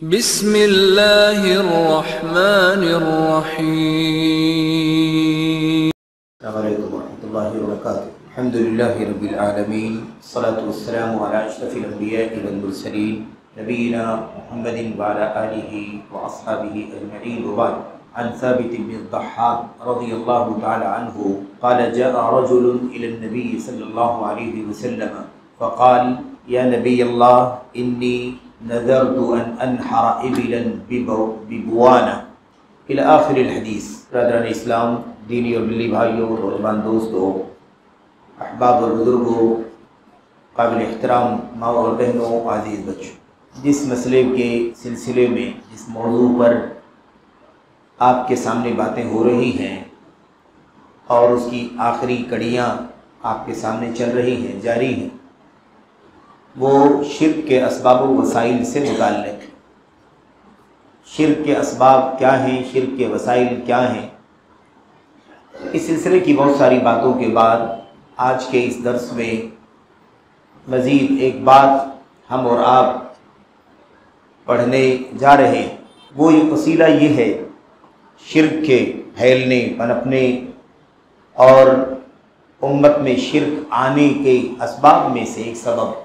بسم اللہ الرحمن الرحیم۔ السلام علیکم ورحمۃ اللہ وبرکاتہ۔ الحمد للہ رب العالمین، الصلاۃ والسلام علی اشرف الانبیاء والمرسلین نبینا محمد وعلی آلہ واصحابہ اجمعین، وبعد۔ عن ثابت بن الضحاک رضی اللہ تعالی عنہ قال جاء رجل الى النبی صلی اللہ علیہ وسلم فقال یا نبی اللہ انی نذرت ان انحر ابلا ببوانا الى آخر الحدیث۔ برادران اسلام، دینی اور ملی بھائیوں، نوجوان دوستوں، احباب اور بزرگوں، قابل احترام ماں اور بہنوں، عزیز بچوں، جس مسئلے کے سلسلے میں، جس موضوع پر آپ کے سامنے باتیں ہو رہی ہیں اور اس کی آخری کڑیاں آپ کے سامنے چل رہی ہیں، جاری ہیں، وہ شرک کے اسباب و وسائل سے متعلق ہے۔ شرک کے اسباب کیا ہیں، شرک کے وسائل کیا ہیں؟ اس سلسلے کی بہت ساری باتوں کے بعد آج کے اس درس میں مزید ایک بات ہم اور آپ پڑھنے جا رہے ہیں۔ وہ وسیلہ یہ ہے شرک کے پھیلنے، پنپنے اور امت میں شرک آنے کے اسباب میں سے ایک سبب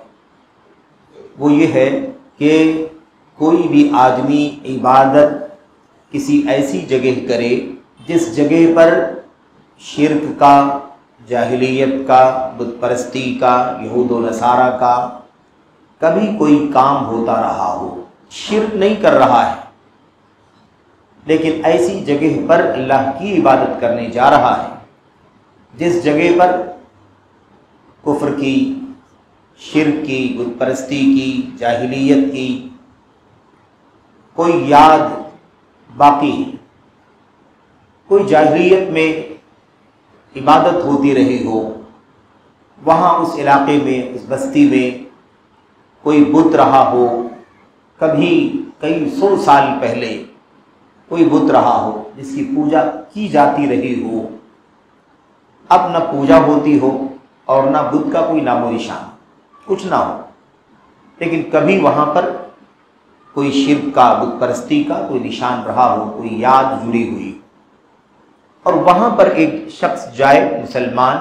وہ یہ ہے کہ کوئی بھی آدمی عبادت کسی ایسی جگہ کرے جس جگہ پر شرک کا، جاہلیت کا، بت پرستی کا، یہود و نصارہ کا کبھی کوئی کام ہوتا رہا ہو، شرک نہیں کر رہا ہے لیکن ایسی جگہ پر اللہ کی عبادت کرنے جا رہا ہے جس جگہ پر کفر کی، شرک کی، بت پرستی کی، جاہلیت کی کوئی یاد باقی ہے، کوئی جاہلیت میں عبادت ہوتی رہی ہو، وہاں اس علاقے میں، اس بستی میں کوئی بت رہا ہو، کبھی کئی 100 سال پہلے کوئی بت رہا ہو جس کی پوجا کی جاتی رہی ہو، اب نہ پوجا ہوتی ہو اور نہ بت کا کوئی نام و نشان، کچھ نہ ہو، لیکن کبھی وہاں پر کوئی شرک کا، بت پرستی کا کوئی نشان رہا ہو، کوئی یاد جڑی ہوئی، اور وہاں پر ایک شخص جائے، مسلمان،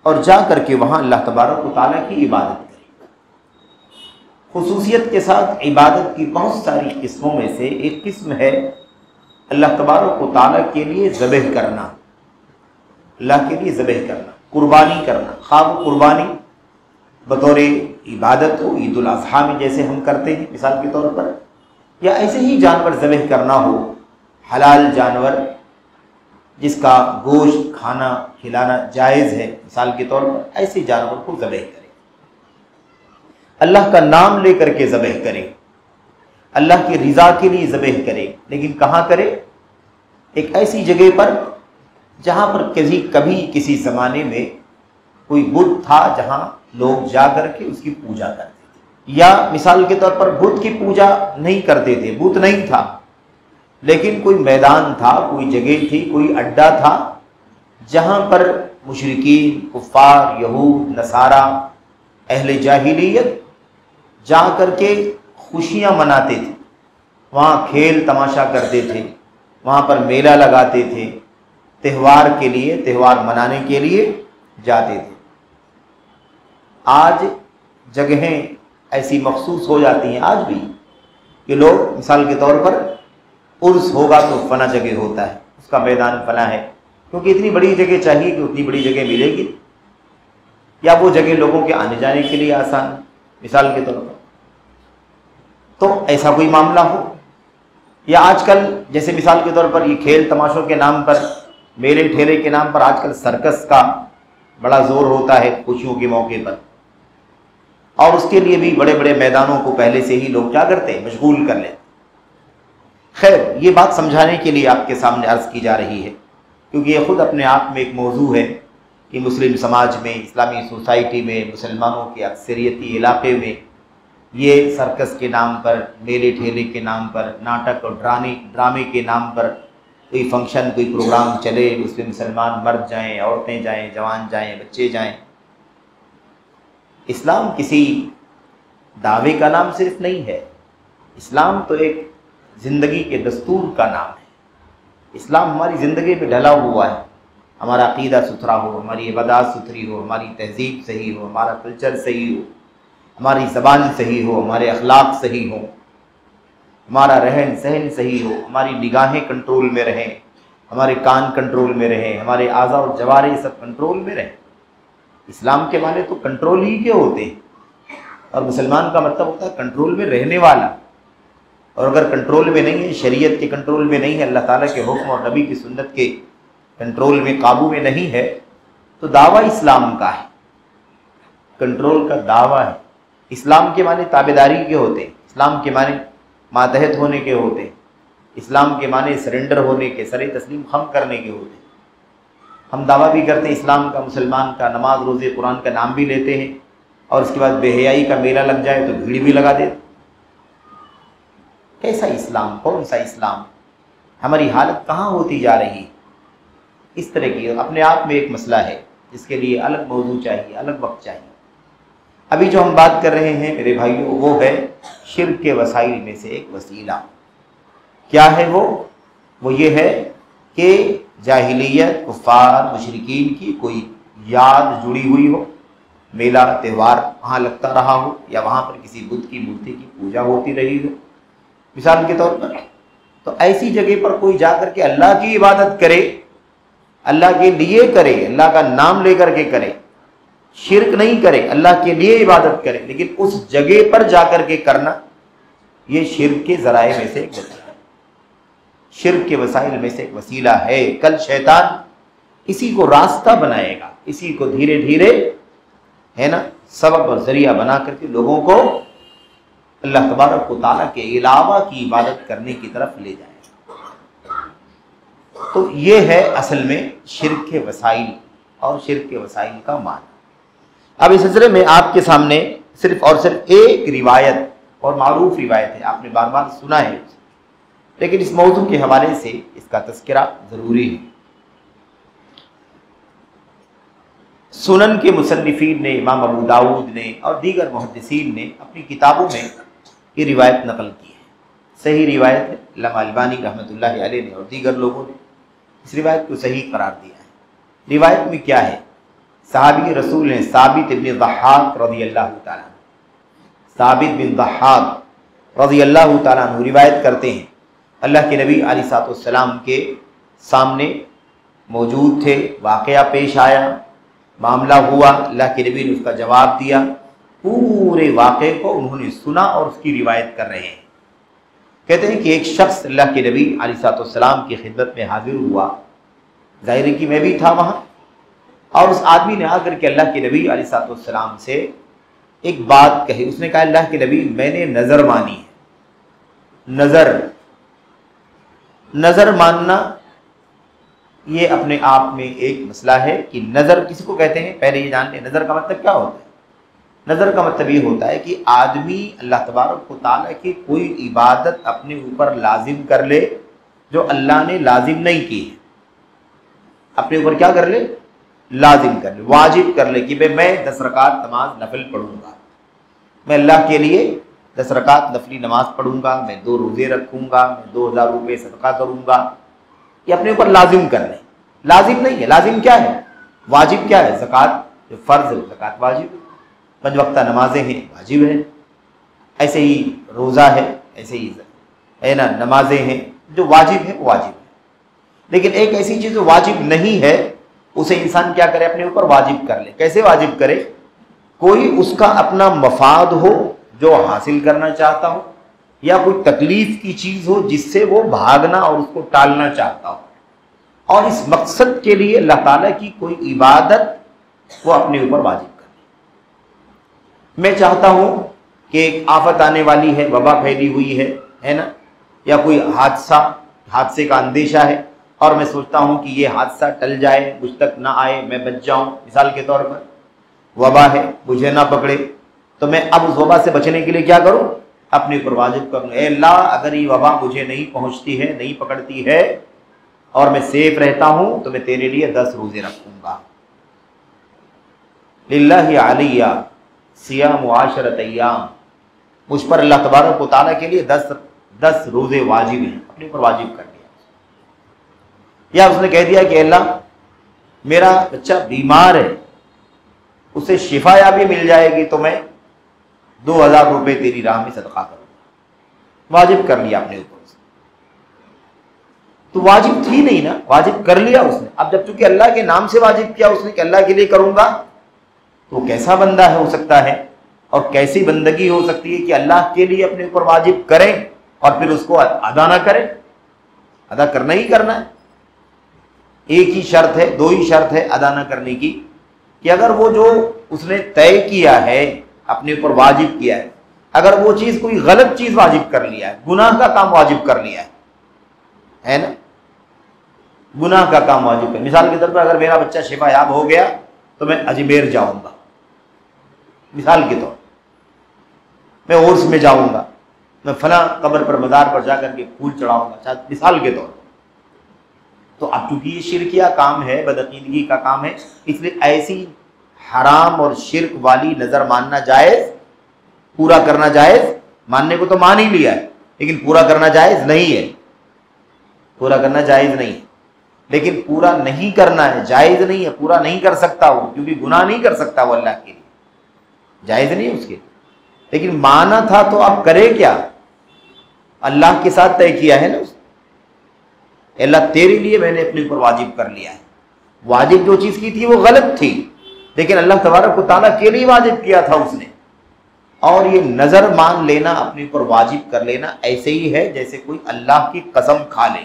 اور جا کر کے وہاں اللہ تبارک و تعالیٰ کی عبادت کرے۔ خصوصیت کے ساتھ عبادت کی بہت ساری قسموں میں سے ایک قسم ہے اللہ تبارک و تعالیٰ کے لیے ذبح کرنا، اللہ کے لیے ذبح کرنا، قربانی کرنا، خواہ وہ قربانی بطور عبادت ہو، عید الاضحیٰ میں جیسے ہم کرتے ہیں مثال کے طور پر، یا ایسے ہی جانور ذبح کرنا ہو، حلال جانور جس کا گوشت کھانا کھلانا جائز ہے مثال کے طور پر، ایسے جانور کو ذبح کرے، اللہ کا نام لے کر کے ذبح کرے، اللہ کی رضا کے لیے ذبح کرے، لیکن کہاں کرے؟ ایک ایسی جگہ پر جہاں پر کبھی کسی زمانے میں کوئی بت تھا، جہاں لوگ جا کر کے اس کی پوجا کرتے تھے، یا مثال کے طور پر بت کی پوجا نہیں کرتے تھے، بت نہیں تھا، لیکن کوئی میدان تھا، کوئی جگہ تھی، کوئی اڈا تھا جہاں پر مشرکین، کفار، یہود، نصارہ، اہل جاہلیت جا کر کے خوشیاں مناتے تھے، وہاں کھیل تماشا کرتے تھے، وہاں پر میلہ لگاتے تھے، تہوار کے لیے، تہوار منانے کے لیے جاتے تھے۔ آج جگہیں ایسی مخصوص ہو جاتی ہیں آج بھی کہ لوگ مثال کے طور پر عرس ہوگا تو فلاں جگہ ہوتا ہے، اس کا میدان فلاں ہے، کیونکہ اتنی بڑی جگہ چاہیے کہ اتنی بڑی جگہ ملے گی، یا وہ جگہ لوگوں کے آنے جانے کے لیے آسان مثال کے طور پر، تو ایسا کوئی معاملہ ہو، یا آج کل جیسے مثال کے طور پر یہ کھیل تماشوں کے نام پر، میلے ٹھیلے کے نام پر آج کل سرکس کا بڑا زور ہوتا ہے خوشیوں کے موقع پر، اور اس کے لیے بھی بڑے بڑے میدانوں کو پہلے سے ہی لوگ کیا کرتے ہیں، مشغول کر لیتے۔ خیر، یہ بات سمجھانے کے لیے آپ کے سامنے عرض کی جا رہی ہے، کیونکہ یہ خود اپنے آپ میں ایک موضوع ہے کہ مسلم سماج میں، اسلامی سوسائٹی میں، مسلمانوں کے اکثریتی علاقے میں یہ سرکس کے نام پر، میلے ٹھیلے کے نام پر، ناٹک اور ڈرامے کے نام پر کوئی فنکشن، کوئی پروگرام چلے، اس میں مسلمان مرد جائیں، عورتیں جائیں، جوان جائیں، بچے جائیں۔ اسلام کسی دعوے کا نام صرف نہیں ہے، اسلام تو ایک زندگی کے دستور کا نام ہے۔ اسلام ہماری زندگی پہ ڈھلا ہوا ہے، ہمارا عقیدہ ستھرا ہو، ہماری عبادات ستھری ہو، ہماری تہذیب صحیح ہو، ہمارا کلچر صحیح ہو، ہماری زبان صحیح ہو، ہمارے اخلاق صحیح ہوں، ہمارا رہن سہن صحیح ہو، ہماری نگاہیں کنٹرول میں رہیں، ہمارے کان کنٹرول میں رہیں، ہمارے اعضاء اور جوارح سب کنٹرول میں رہیں۔ اسلام کے معنی تو کنٹرول ہی کے ہوتے ہیں، اور مسلمان کا مطلب ہوتا ہے کنٹرول میں رہنے والا۔ اور اگر کنٹرول میں نہیں ہے، شریعت کے کنٹرول میں نہیں ہے، اللہ تعالیٰ کے حکم اور نبی کی سنت کے کنٹرول میں، قابو میں نہیں ہے، تو دعویٰ اسلام کا ہے، کنٹرول کا دعویٰ ہے۔ اسلام کے معنی تابعداری کے ہوتے ہیں، اسلام کے معنی ماتحت ہونے کے ہوتے ہیں، اسلام کے معنی سرنڈر ہونے کے، سر تسلیم خم کرنے کے ہوتے ہیں۔ ہم دعویٰ بھی کرتے ہیں اسلام کا، مسلمان کا، نماز روزے قرآن کا نام بھی لیتے ہیں، اور اس کے بعد بے حیائی کا میلہ لگ جائے تو بھیڑ بھی لگا دیتے۔ کیسا اسلام؟ کون سا اسلام؟ ہماری حالت کہاں ہوتی جا رہی ہے؟ اس طرح کی اپنے آپ میں ایک مسئلہ ہے جس کے لیے الگ موضوع چاہیے، الگ وقت چاہیے۔ ابھی جو ہم بات کر رہے ہیں میرے بھائیوں، وہ ہے شرک کے وسائل میں سے ایک وسیلہ۔ کیا ہے وہ یہ ہے کہ جاہلیت، کفار، مشرکین کی کوئی یاد جڑی ہوئی ہو، میلہ تہوار وہاں لگتا رہا ہو، یا وہاں پر کسی بت کی مورتی کی پوجا ہوتی رہی ہو مثال کے طور پر، تو ایسی جگہ پر کوئی جا کر کے اللہ کی عبادت کرے، اللہ کے لیے کرے، اللہ کا نام لے کر کے کرے، شرک نہیں کرے، اللہ کے لیے عبادت کرے، لیکن اس جگہ پر جا کر کے کرنا، یہ شرک کے ذرائع میں سے ایک وسیلہ ہے، شرک کے وسائل میں سے ایک وسیلہ ہے۔ کل شیطان اسی کو راستہ بنائے گا، اسی کو دھیرے دھیرے ہے نا سبب اور ذریعہ بنا کر کے لوگوں کو اللہ تبارک و تعالیٰ کے علاوہ کی عبادت کرنے کی طرف لے جائے گا۔ تو یہ ہے اصل میں شرک کے وسائل اور شرک کے وسائل کا معنی۔ اب اس سلسلے میں آپ کے سامنے صرف اور صرف ایک روایت، اور معروف روایت ہے، آپ نے بار بار سنا ہے، لیکن اس موضوع کے حوالے سے اس کا تذکرہ ضروری ہے۔ سنن کے مصنفین نے، امام ابو داؤد نے اور دیگر محدثین نے اپنی کتابوں میں یہ روایت نقل کی ہے، صحیح روایت ہے۔ علامہ البانی رحمۃ اللہ علیہ نے اور دیگر لوگوں نے اس روایت کو صحیح قرار دیا ہے۔ روایت میں کیا ہے؟ صحابی رسول ہیں ثابت بن ضحاک رضی اللہ تعالیٰ عنہ، ثابت بن ضحاک رضی اللہ تعالیٰ عنہ روایت کرتے ہیں، اللہ کے نبی علیہ الصلوۃ والسلام کے سامنے موجود تھے، واقعہ پیش آیا، معاملہ ہوا، اللہ کے نبی نے اس کا جواب دیا، پورے واقعے کو انہوں نے سنا اور اس کی روایت کر رہے ہیں۔ کہتے ہیں کہ ایک شخص اللہ کے نبی علیہ الصلوۃ والسلام کی خدمت میں حاضر ہوا، ظاہر ہے کہ میں بھی تھا وہاں، اور اس آدمی نے آ کر کے اللہ کے نبی علیہ الصلوۃ والسلام سے ایک بات کہی۔ اس نے کہا اللہ کے نبی میں نے نظر مانی ہے۔ نظر ماننا یہ اپنے آپ میں ایک مسئلہ ہے کہ نظر کسی کو کہتے ہیں، پہلے یہ جان لیں نظر کا مطلب کیا ہوتا ہے۔ نظر کا مطلب یہ ہوتا ہے کہ آدمی اللہ تبارک و تعالیٰ کی کوئی عبادت اپنے اوپر لازم کر لے جو اللہ نے لازم نہیں کی ہے، اپنے اوپر کیا کر لے؟ لازم کر لے، واجب کر لے کہ میں 10 رکعت نماز نفل پڑھوں گا، میں اللہ کے لیے 10 رکعت نفلی نماز پڑھوں گا، میں 2 روزے رکھوں گا، میں 2000 روپے صدقہ کروں گا، یہ اپنے اوپر لازم کر لیں۔ لازم نہیں ہے، لازم کیا ہے؟ واجب کیا ہے؟ زکوٰۃ، جو فرض ہے زکوٰۃ واجب ہے، 5 وقتہ نمازیں ہیں واجب ہے، ایسے ہی روزہ ہے، ایسے ہی ہے نا نمازیں ہیں، جو واجب ہے وہ واجب ہے۔ لیکن ایک ایسی چیز جو واجب نہیں ہے اسے انسان کیا کرے؟ اپنے اوپر واجب کر لے۔ کیسے واجب کرے؟ کوئی اس کا اپنا مفاد ہو جو حاصل کرنا چاہتا ہو، یا کوئی تکلیف کی چیز ہو جس سے وہ بھاگنا اور اس کو ٹالنا چاہتا ہو، اور اس مقصد کے لیے اللہ تعالیٰ کی کوئی عبادت وہ اپنے اوپر واجب کرے۔ میں چاہتا ہوں کہ ایک آفت آنے والی ہے، وبا پھیلی ہوئی ہے نا، یا کوئی حادثے کا اندیشہ ہے، اور میں سوچتا ہوں کہ یہ حادثہ ٹل جائے، مجھ تک نہ آئے، میں بچ جاؤں۔ مثال کے طور پر وبا ہے، مجھے نہ پکڑے، تو میں اب اس وبا سے بچنے کے لیے کیا کروں؟ اپنے اوپر واجب کروں، اے اللہ اگر یہ وبا مجھے نہیں پہنچتی ہے، نہیں پکڑتی ہے، اور میں سیف رہتا ہوں، تو میں تیرے لیے 10 روزے رکھوں گا۔ للہ علیہ صیام 10 ایام، اس پر اللہ تبارک و تعالیٰ کے لیے 10 روزے واجب ہیں، اپنے اوپر واجب کر دیا، یا اس نے کہہ دیا کہ اللہ میرا بچہ بیمار ہے، اسے شفا یابی مل جائے گی تو میں 2000 روپے تیری راہ میں صدقہ کروں گا، واجب کر لیا اپنے اوپر سے۔ تو واجب تھی نہیں نا، واجب کر لیا اس نے۔ اب جب چونکہ اللہ کے نام سے واجب کیا اس نے کہ اللہ کے لیے کروں گا، تو کیسا بندہ ہو سکتا ہے اور کیسی بندگی ہو سکتی ہے کہ اللہ کے لیے اپنے اوپر واجب کریں اور پھر اس کو ادا نہ کریں؟ ادا کرنا ہی کرنا ہے۔ ایک ہی شرط ہے، 2 ہی شرط ہے ادا نہ کرنے کی، کہ اگر وہ جو اس نے طے کیا ہے، اپنے اوپر واجب کیا ہے، اگر وہ چیز کوئی غلط چیز واجب کر لیا ہے، گناہ کا کام واجب کر لیا ہے نا، گناہ کا کام واجب ہے۔ مثال کے طور پر اگر میرا بچہ شفا یاب ہو گیا تو میں اجمیر جاؤں گا، مثال کے طور میں عرس میں جاؤں گا، میں فلاں قبر پر مزار پر جا کر کے پھول چڑھاؤں گا، مثال کے طور پر۔ تو اب چونکہ یہ شرکیہ کام ہے، بدعقیدگی کا کام ہے، اس لیے ایسی حرام اور شرک والی نظر ماننا جائز، پورا کرنا جائز، ماننے کو تو مان ہی لیا ہے لیکن پورا کرنا جائز نہیں ہے، پورا کرنا جائز نہیں ہے، لیکن پورا نہیں کرنا ہے، جائز نہیں ہے، پورا نہیں کر سکتا وہ، کیونکہ گناہ نہیں کر سکتا وہ اللہ کے لیے، جائز نہیں ہے اس کے، لیکن مانا تھا تو آپ کرے کیا؟ اللہ کے ساتھ طے کیا ہے نا اس نے، اللہ تیرے لیے میں نے اپنے اوپر واجب کر لیا ہے۔ واجب جو چیز کی تھی وہ غلط تھی، لیکن اللہ تبارک و تعالیٰ کے لیے واجب کیا تھا اس نے۔ اور یہ نظر مان لینا، اپنے اوپر واجب کر لینا، ایسے ہی ہے جیسے کوئی اللہ کی قسم کھا لے،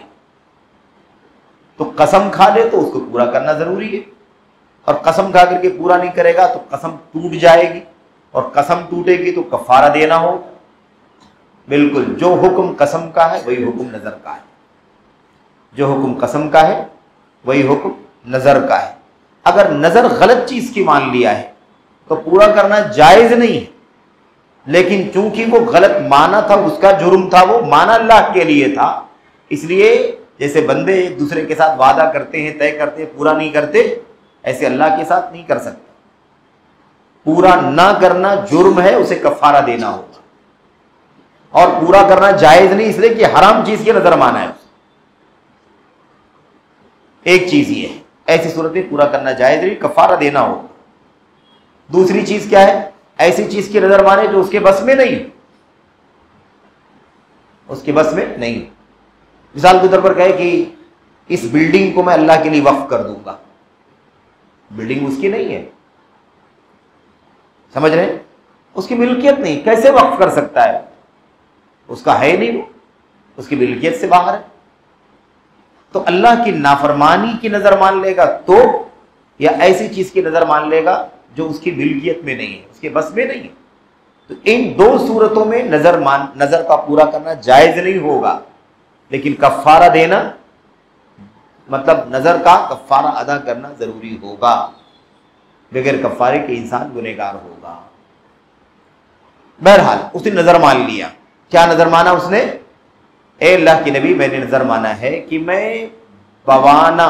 تو قسم کھا لے تو اس کو پورا کرنا ضروری ہے، اور قسم کھا کر کے پورا نہیں کرے گا تو قسم ٹوٹ جائے گی، اور قسم ٹوٹے گی تو کفارہ دینا ہو۔ بالکل جو حکم قسم کا ہے وہی حکم نظر کا ہے، جو حکم قسم کا ہے وہی حکم نظر کا ہے۔ اگر نظر غلط چیز کی مان لیا ہے تو پورا کرنا جائز نہیں ہے، لیکن چونکہ وہ غلط مانا تھا، اس کا جرم تھا، وہ مانا اللہ کے لیے تھا، اس لیے جیسے بندے ایک دوسرے کے ساتھ وعدہ کرتے ہیں، طے کرتے ہیں، پورا نہیں کرتے، ایسے اللہ کے ساتھ نہیں کر سکتے۔ پورا نہ کرنا جرم ہے، اسے کفارہ دینا ہوگا، اور پورا کرنا جائز نہیں، اس لیے کہ حرام چیز کی نظر مانا ہے۔ ایک چیز یہ ہے، ایسی صورت میں پورا کرنا جائز نہیں، کفارہ دینا ہوگا۔ دوسری چیز کیا ہے؟ ایسی چیز کی نظر مانے جو اس کے بس میں نہیں، اس کے بس میں نہیں۔ مثال کے طور پر کہے کہ اس بلڈنگ کو میں اللہ کے لیے وقف کر دوں گا، بلڈنگ اس کی نہیں ہے، سمجھ رہے ہیں؟ اس کی ملکیت نہیں، کیسے وقف کر سکتا ہے؟ اس کا ہے نہیں، وہ اس کی ملکیت سے باہر ہے۔ تو اللہ کی نافرمانی کی نظر مان لے گا تو، یا ایسی چیز کی نظر مان لے گا جو اس کی ملکیت میں نہیں ہے، اس کے بس میں نہیں ہے، تو ان 2 صورتوں میں نظر کا پورا کرنا جائز نہیں ہوگا، لیکن کفارہ دینا مطلب نظر کا کفارہ ادا کرنا ضروری ہوگا، بغیر کفارے کے انسان گنہگار ہوگا۔ بہرحال اس نے نظر مان لیا، کیا نظر مانا اس نے؟ اے اللہ کے نبی، میں نے نظر مانا ہے کہ میں بوانا،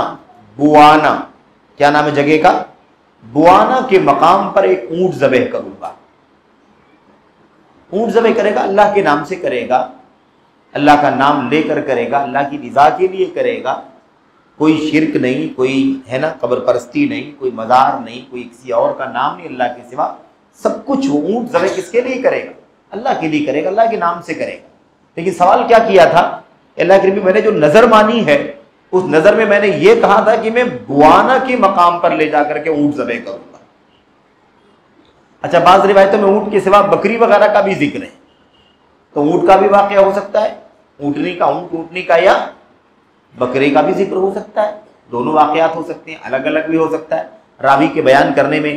کیا نام ہے جگہ کا؟ بوانا کے مقام پر ایک اونٹ ذبح کروں گا۔ اونٹ ذبح کرے گا، اللہ کے نام سے کرے گا، اللہ کا نام لے کر کرے گا، اللہ کی رضا کے لیے کرے گا، کوئی شرک نہیں، کوئی ہے نا قبر پرستی نہیں، کوئی مزار نہیں، کوئی کسی اور کا نام نہیں اللہ کے سوا، سب کچھ وہ اونٹ ذبح کس کے لیے کرے گا؟ اللہ کے لیے کرے گا، اللہ کے نام سے کرے گا۔ لیکن سوال کیا کیا تھا؟ اللہ کے نبی، میں نے جو نظر مانی ہے اس نظر میں نے یہ کہا تھا کہ میں بوانا کے مقام پر لے جا کر کے اونٹ ذبح کروں گا۔ اچھا، بعض روایتوں میں اونٹ کے سوا بکری وغیرہ کا بھی ذکر ہے، تو اونٹ کا بھی واقعہ ہو سکتا ہے، اونٹنی کا یا بکرے کا بھی ذکر ہو سکتا ہے، دونوں واقعات ہو سکتے ہیں، الگ الگ بھی ہو سکتا ہے۔ راوی کے بیان کرنے میں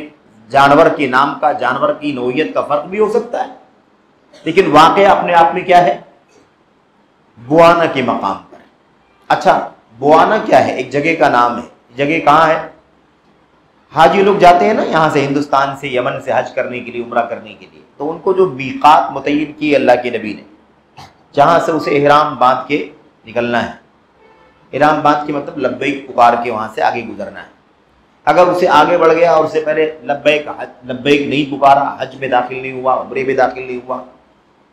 جانور کے نام کا، جانور کی نوعیت کا فرق بھی ہو سکتا ہے، لیکن واقعہ اپنے آپ میں کیا ہے؟ بوانا کے مقام پر۔ اچھا، بوانا کیا ہے؟ ایک جگہ کا نام ہے، جگہ کہاں ہے؟ حاجی لوگ جاتے ہیں نا یہاں سے، ہندوستان سے، یمن سے حج کرنے کے لیے، عمرہ کرنے کے لیے، تو ان کو جو میقات متعین کی اللہ کے نبی نے، جہاں سے اسے احرام باندھ کے نکلنا ہے، احرام باندھ کے مطلب لبیک پکار کے وہاں سے آگے گزرنا ہے۔ اگر اسے آگے بڑھ گیا اور اسے پہلے لبیک نہیں پکارا، حج میں داخل نہیں ہوا، عمرے میں داخل نہیں ہوا،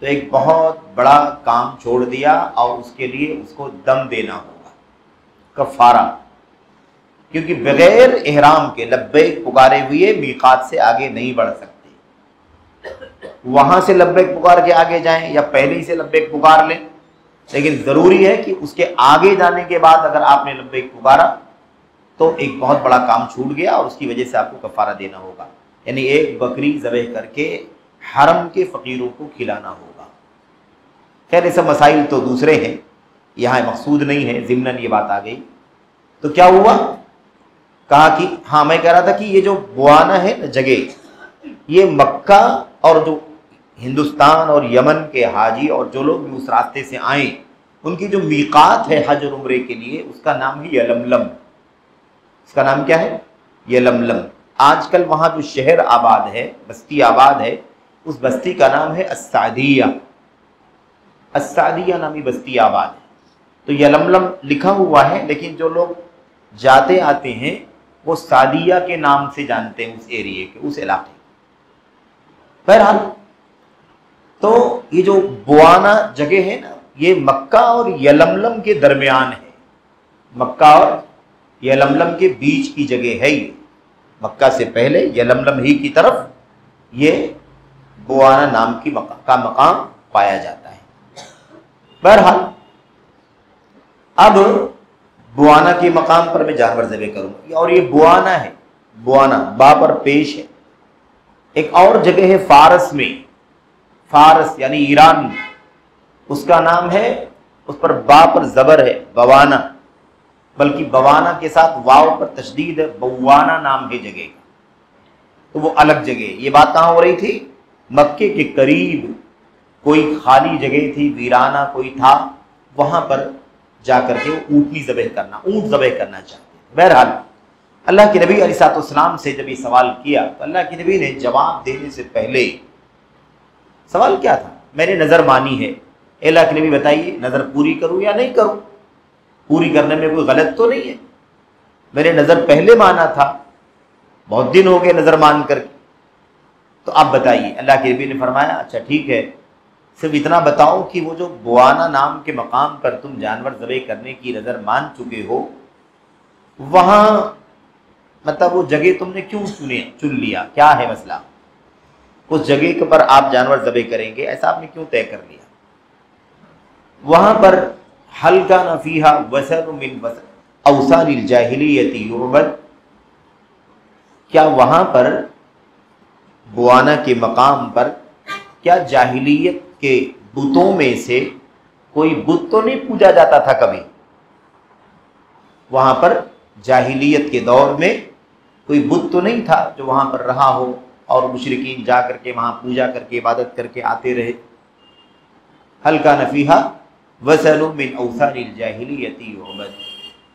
تو ایک بہت بڑا کام چھوڑ دیا اور اس کے لیے اس کو دم دینا ہوگا، کفارہ، کیونکہ بغیر احرام کے لبیک پکارے ہوئے میقات سے آگے نہیں بڑھ سکتے۔ وہاں سے لبیک پکار کے آگے جائیں یا پہلے ہی سے لبیک پکار لیں، لیکن ضروری ہے کہ اس کے آگے جانے کے بعد اگر آپ نے لبیک پکارا تو ایک بہت بڑا کام چھوٹ گیا اور اس کی وجہ سے آپ کو کفارہ دینا ہوگا، یعنی ایک بکری ذبح کر کے حرم کے فقیروں کو کھلانا ہوگا۔ خیر یہ سب مسائل تو دوسرے ہیں، یہاں مقصود نہیں ہے، ضمناً یہ بات آ گئی۔ تو کیا ہوا؟ کہا کہ ہاں میں کہہ رہا تھا کہ یہ جو بوانا ہے نا جگہ، یہ مکہ اور جو ہندوستان اور یمن کے حاجی اور جو لوگ بھی اس راستے سے آئیں ان کی جو میقات ہے حج اور عمرے کے لیے اس کا نام ہے یلملم۔ اس کا نام کیا ہے؟ یلملم۔ آج کل وہاں جو شہر آباد ہے، بستی آباد ہے، اس بستی کا نام ہے السعدیہ۔ السعدیہ نامی بستی آباد ہے۔ تو یلملم لکھا ہوا ہے، لیکن جو لوگ جاتے آتے ہیں وہ سعدیہ کے نام سے جانتے ہیں اس ایریے کے، اس علاقے۔ بہرحال تو یہ جو بوانا جگہ ہے نا، یہ مکہ اور یلملم کے درمیان ہے، مکہ اور یلملم کے بیچ کی جگہ ہے یہ، مکہ سے پہلے یلملم ہی کی طرف یہ بوانا نام کی کا مقام پایا جاتا ہے۔ بہرحال اب بوانا کے مقام پر میں جانور ذبح کروں گا، اور یہ بوانا ہے، بوانا با پر پیش ہے۔ ایک اور جگہ ہے فارس میں، فارس یعنی ایران، اس کا نام ہے، اس پر با پر زبر ہے، بوانا، بلکہ بوانا کے ساتھ واو پر تشدید ہے، بوانا نام ہے جگہ کا۔ تو وہ الگ جگہ، یہ بات کہاں ہو رہی تھی؟ مکے کے قریب کوئی خالی جگہ تھی، ویرانہ کوئی تھا، وہاں پر جا کر کے وہ اونٹنی ذبح کرنا، اونٹ ذبح کرنا چاہتے ہیں۔ بہرحال اللہ کے نبی علیہ الصلوۃ والسلام سے جب یہ سوال کیا تو اللہ کے نبی نے جواب دینے سے پہلے، سوال کیا تھا؟ میں نے نظر مانی ہے، اللہ کے نبی بتائیے نظر پوری کروں یا نہیں کروں؟ پوری کرنے میں کوئی غلط تو نہیں ہے؟ میں نے نظر پہلے مانا تھا، بہت دن ہو گئے نظر مان کر کے، تو آپ بتائیے۔ اللہ کے نبی نے فرمایا اچھا ٹھیک ہے، صرف اتنا بتاؤ کہ وہ جو بوانا نام کے مقام پر تم جانور ذبح کرنے کی نظر مان چکے ہو، وہاں مطلب وہ جگہ تم نے کیوں چن لیا؟ کیا ہے مسئلہ؟ اس جگہ پر آپ جانور ذبح کریں گے، ایسا آپ نے کیوں طے کر لیا؟ وہاں پر حل کان فیہا وثن من اوثان الجاہلیۃ یعبد، کیا وہاں پر بوانا کے مقام پر کیا جاہلیت کے بتوں میں سے کوئی بت تو نہیں پوجا جاتا تھا کبھی؟ وہاں پر جاہلیت کے دور میں کوئی بت تو نہیں تھا جو وہاں پر رہا ہو اور مشرکین جا کر کے وہاں پوجا کر کے عبادت کر کے آتے رہے؟ حل کان فیہا وثن من اوثان الجاہلیۃ یعبد،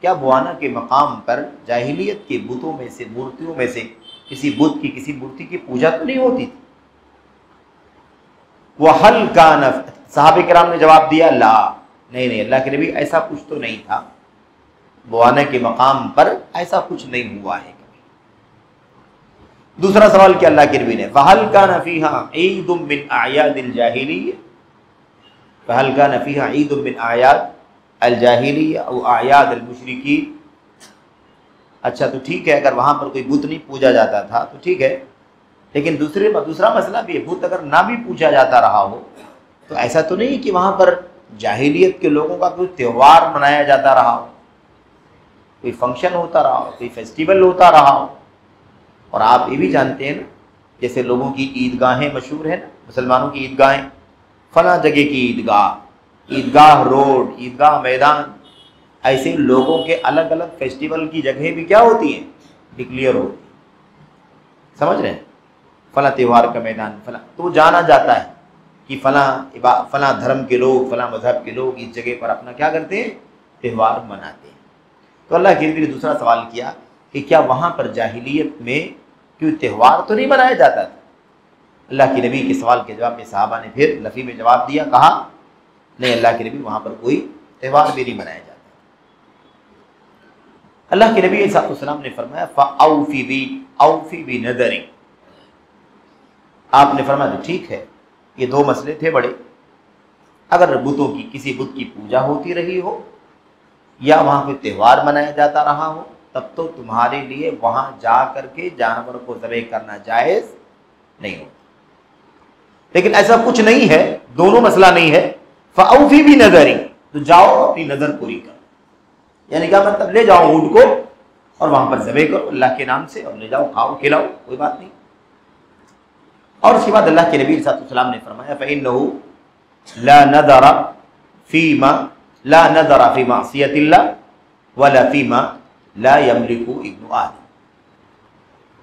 کیا بوانا کے مقام پر جاہلیت کے بتوں میں سے، مورتیوں میں سے کسی بت کی، کسی مورتی کی پوجا تو نہیں ہوتی تھی؟ وَحَلْ كَانَ، صحابہ کرام نے جواب دیا لا، نہیں اللہ کے نبی ایسا کچھ تو نہیں تھا، بوانے کے مقام پر ایسا کچھ نہیں ہوا ہے کبھی۔ دوسرا سوال کیا اللہ کے نبی نے؟ فَهَلْ كَانَ فِيهَا عِيدٌ مِّنْ أَعْيَادِ الْجَاهِلِيَّةِ، فَهَلْ كَانَ فِيهَا عِيدٌ مِّنْ أَعْيَادِ الْجَاهِلِيَّةِ أَوْ أَعْيَادِ الْمُشْرِكِينَ۔ اچھا تو ٹھیک ہے، اگر وہاں پر کوئی بت نہیں پوجا جاتا تھا تو ٹھیک ہے، لیکن دوسرا مسئلہ بھی ہے، بت اگر نہ بھی پوجا جاتا رہا ہو تو ایسا تو نہیں کہ وہاں پر جاہلیت کے لوگوں کا کوئی تہوار منایا جاتا رہا ہو، کوئی فنکشن ہوتا رہا ہو، کوئی فیسٹیول ہوتا رہا ہو۔ اور آپ یہ بھی جانتے ہیں نا، جیسے لوگوں کی عیدگاہیں مشہور ہیں نا، مسلمانوں کی عیدگاہیں، فلاں جگہ کی عیدگاہ، عیدگاہ روڈ، عیدگاہ میدان، ایسے لوگوں کے الگ الگ فیسٹیول کی جگہیں بھی کیا ہوتی ہیں؟ ڈکلیئر ہوتی ہیں، سمجھ رہے ہیں؟ فلاں تہوار کا میدان فلاں، تو جانا جاتا ہے کہ فلاں دھرم کے لوگ، فلاں مذہب کے لوگ اس جگہ پر اپنا کیا کرتے ہیں؟ تہوار مناتے ہیں۔ تو اللہ کے نبی نے دوسرا سوال کیا کہ کیا وہاں پر جاہلیت میں کوئی تہوار تو نہیں منایا جاتا تھا؟ اللہ کے نبی کے سوال کے جواب میں صحابہ نے پھر لفظی میں جواب دیا، کہا نہیں اللہ کے نبی وہاں پر کوئی تہوار بھی نہیں منایا جاتا۔ اللہ کے نبی علیہ السلام نے فرمایا فَأَوْفِ بِنَذَرِ، آپ نے فرمایا تو ٹھیک ہے، یہ دو مسئلے تھے بڑے، اگر بتوں کی کسی بت کی پوجا ہوتی رہی ہو یا وہاں کوئی تہوار منایا جاتا رہا ہو تب تو تمہارے لیے وہاں جا کر کے جانور کو ذبح کرنا جائز نہیں ہوتا. لیکن ایسا کچھ نہیں ہے, دونوں مسئلہ نہیں ہے. فَأَوْفِي بِنَذَرِي, تو جاؤ اپنی نظر پوری کرو. یعنی کیا مطلب, لے جاؤ اونٹ کو اور وہاں پر ذبح کرو اللہ کے نام سے, اور لے جاؤ کھاؤ کھلاؤ, کوئی بات نہیں. اور اس کے بعد اللہ کے نبی صلی اللہ علیہ وسلم نے فرمایا فَإِنَّهُ لَا نَذَرَ فِي مَعْصِيَةِ اللَّهِ وَلَا فِي مَا لَا يَمْلِكُ ابْنُ آدم.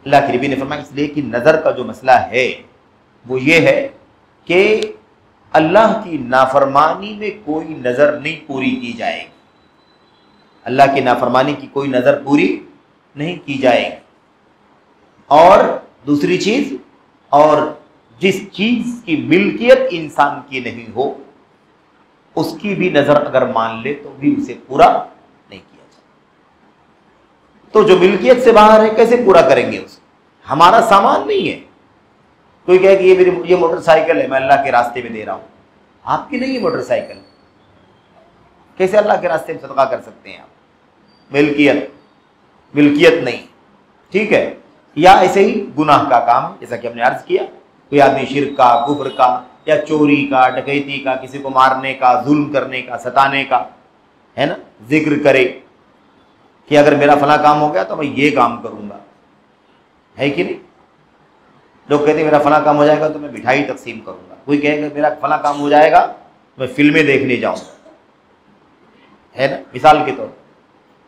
اللہ کے نبی نے فرمایا اس لیے کہ نظر کا جو مسئلہ ہے وہ یہ ہے کہ اللہ کی نافرمانی میں کوئی نظر نہیں پوری کی جائے گی. اللہ کی نافرمانی کی کوئی نظر پوری نہیں کی جائے گی. اور دوسری چیز, اور جس چیز کی ملکیت انسان کی نہیں ہو اس کی بھی نظر اگر مان لے تو بھی اسے پورا نہیں کیا جائے. تو جو ملکیت سے باہر ہے کیسے پورا کریں گے اسے؟ ہمارا سامان نہیں ہے. کوئی کہے کہ یہ موٹر سائیکل ہے میں اللہ کے راستے میں دے رہا ہوں, آپ کی نہیں ہے موٹر سائیکل, کیسے اللہ کے راستے میں صدقہ کر سکتے ہیں آپ؟ ملکیت نہیں, ٹھیک ہے. یا ایسے ہی گناہ کا کام, جیسا کہ ہم نے عرض کیا, کوئی آدمی شرک کا, کفر کا, یا چوری کا, ڈکیتی کا, کسی کو مارنے کا, ظلم کرنے کا, ستانے کا, ہے نا, ذکر کرے کہ اگر میرا فلاں کام ہو گیا تو میں یہ کام کروں گا, ہے کہ نہیں؟ لوگ کہتے ہیں میرا فلاں کام ہو جائے گا تو میں مٹھائی تقسیم کروں گا. کوئی کہے گا میرا فلاں کام ہو جائے گا میں فلمیں دیکھنے جاؤں گا, ہے نا. مثال کے طور پر